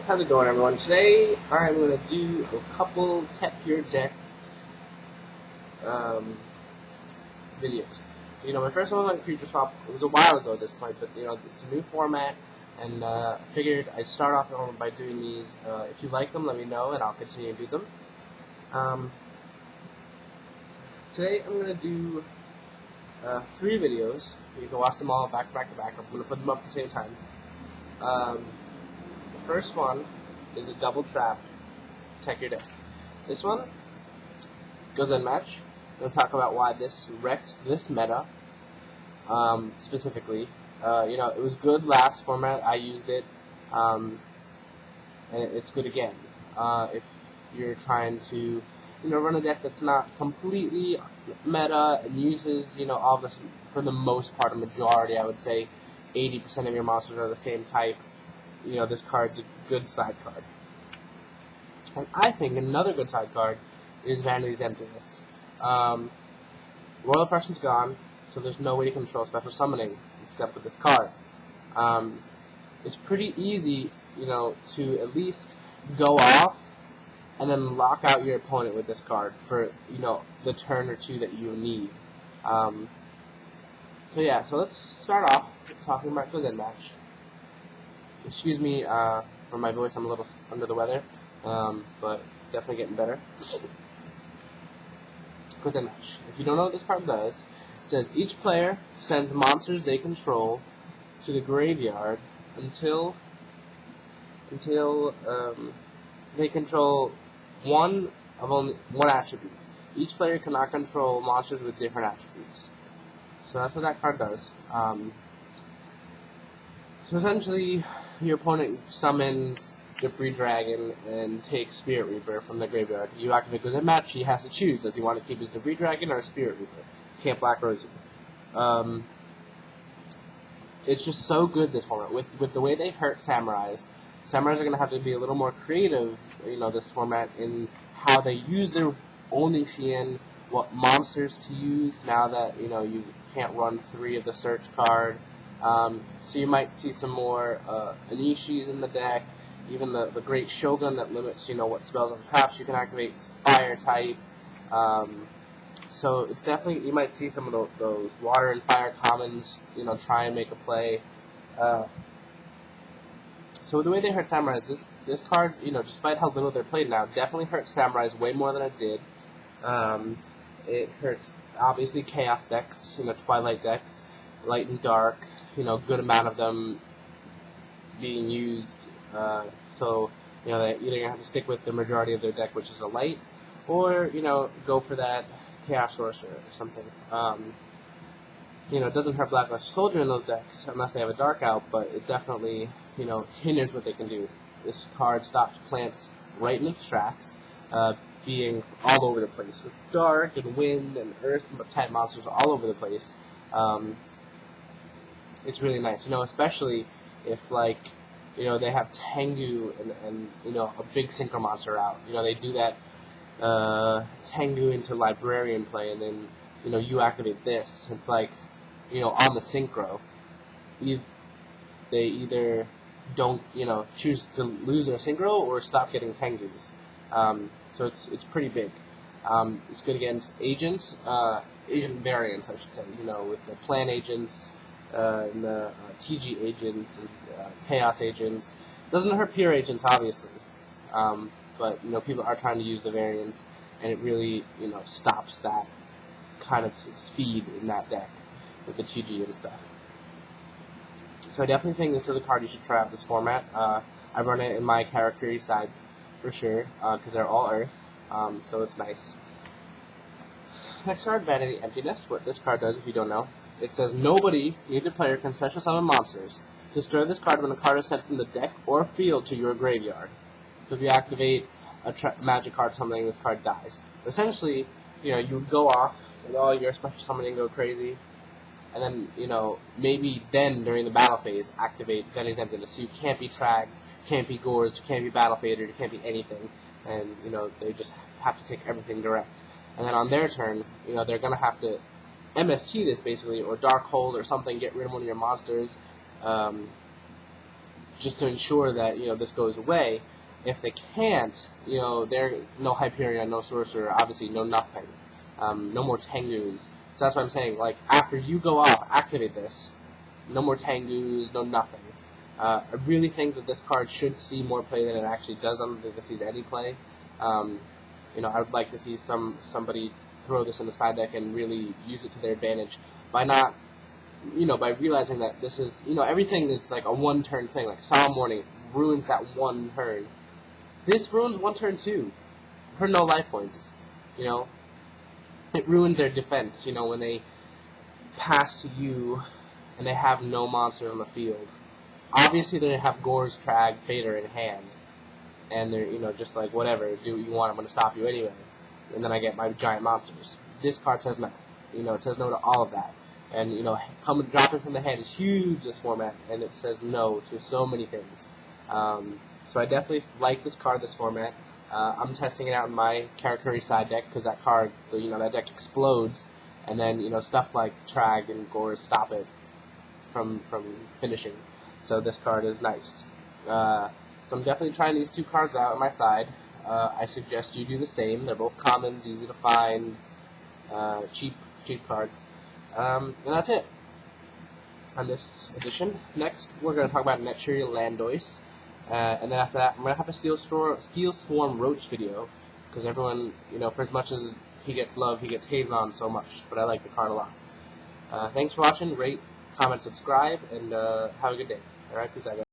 How's it going, everyone? Today I'm going to do a couple Pure Deck um, videos. My first one on Creature Swap was a while ago at this point, but it's a new format, and I figured I'd start off by doing these. If you like them, let me know, and I'll continue to do them. Today I'm going to do 3 videos. You can watch them all back to back. I'm going to put them up at the same time. The first one is a double trap Your Deck. This one, Gozen match. I'm going to talk about why this wrecks this meta, specifically. It was good last format, I used it, and it's good again. If you're trying to, run a deck that's not completely meta and uses, all this, for the most part, a majority, I would say, 80% of your monsters are the same type, this card's a good side card. And I think another good side card is Vanity's Emptiness. Royal Oppression's gone, so there's no way to control special summoning except with this card. It's pretty easy, to at least go off and then lock out your opponent with this card for, the turn or two that you need. So let's start off talking about Gozen match. Excuse me for my voice, I'm a little under the weather, but definitely getting better. Gozen match. If you don't know what this card does, it says each player sends monsters they control to the graveyard until they control one attribute. Each player cannot control monsters with different attributes. So that's what that card does. So essentially, your opponent summons Debris Dragon and takes Spirit Reaper from the graveyard. You activate Gozen match, he has to choose. Does he want to keep his Debris Dragon or Spirit Reaper? Can't Black Rose it. It's just so good this format. With the way they hurt Samurais. Samurais are going to have to be a little more creative, this format, in how they use their Onishi, what monsters to use now that, you can't run 3 of the search card. So you might see some more Onishis in the deck, even the Great Shogun that limits, what spells and traps you can activate, Fire type. So it's definitely, you might see some of those Water and Fire commons, try and make a play. So the way they hurt Samurais, this card, despite how little they're played now, definitely hurts Samurais way more than it did. It hurts, obviously, Chaos decks, Twilight decks, Light and Dark, good amount of them being used. So, they're either going to have to stick with the majority of their deck, which is a Light, or, go for that Chaos Sorcerer or something. It doesn't hurt Black Soldier in those decks unless they have a Dark out, but it definitely, hinders what they can do. This card stops plants right in its tracks, being all over the place with Dark and Wind and Earth type monsters all over the place. It's really nice, especially if they have Tengu and a big synchro monster out. They do that Tengu into Librarian play, and then you activate this. It's like on the synchro, they either don't choose to lose their synchro or stop getting Tengus. So it's pretty big. It's good against agents, agent variants, I should say. With the plan agents. And the TG agents and Chaos agents. Doesn't hurt pure agents, obviously, but people are trying to use the variants, and it really stops that kind of speed in that deck with the TG and stuff. So I definitely think this is a card you should try out this format. I run it in my Karakuri side for sure because they're all Earth, so it's nice. Next card, Vanity Emptiness. What this card does, if you don't know. It says, nobody, neither player, can special summon monsters. Destroy this card when a card is sent from the deck or field to your graveyard. So if you activate a magic card something, this card dies. But essentially, you would go off with all your special summoning, go crazy, and then, maybe then during the battle phase, activate Vanity's Emptiness. So you can't be Tragged, can't be Gorged, can't be Battle Faded, you can't be anything. And, they just have to take everything direct. And then on their turn, they're going to have to MST this basically, or Dark Hold or something, get rid of one of your monsters, just to ensure that this goes away. If they can't, they're no Hyperion, no Sorcerer, obviously no nothing, no more Tengus. So that's what I'm saying. Like after you go off, activate this. No more Tengus, no nothing. I really think that this card should see more play than it actually does. I don't think it sees any play. I would like to see somebody throw this in the side deck and really use it to their advantage by not, by realizing that this is, everything is like a one-turn thing. Like Solemn Warning ruins that one turn. This ruins one turn too. For no life points. It ruins their defense. When they pass to you and they have no monster on the field. Obviously, they have Gore's Trag Fader in hand, and they're just like whatever, do what you want. I'm going to stop you anyway, and then I get my giant monsters. This card says no. It says no to all of that, and dropping from the hand is huge this format, and it says no to so many things. So I definitely like this card, this format. I'm testing it out in my Karakuri side deck because that card, that deck explodes, and then stuff like Trag and Gore stop it from finishing. So this card is nice. So I'm definitely trying these two cards out on my side. I suggest you do the same. They're both commons, easy to find, cheap cards. And that's it on this edition. Next, we're going to talk about Neturiel Landois. And then after that, I'm going to have a Steel Swarm Roach video. Because everyone, for as much as he gets love, he gets hated on so much. But I like the card a lot. Thanks for watching. Rate, comment, subscribe, and have a good day. Alright, peace out, guys.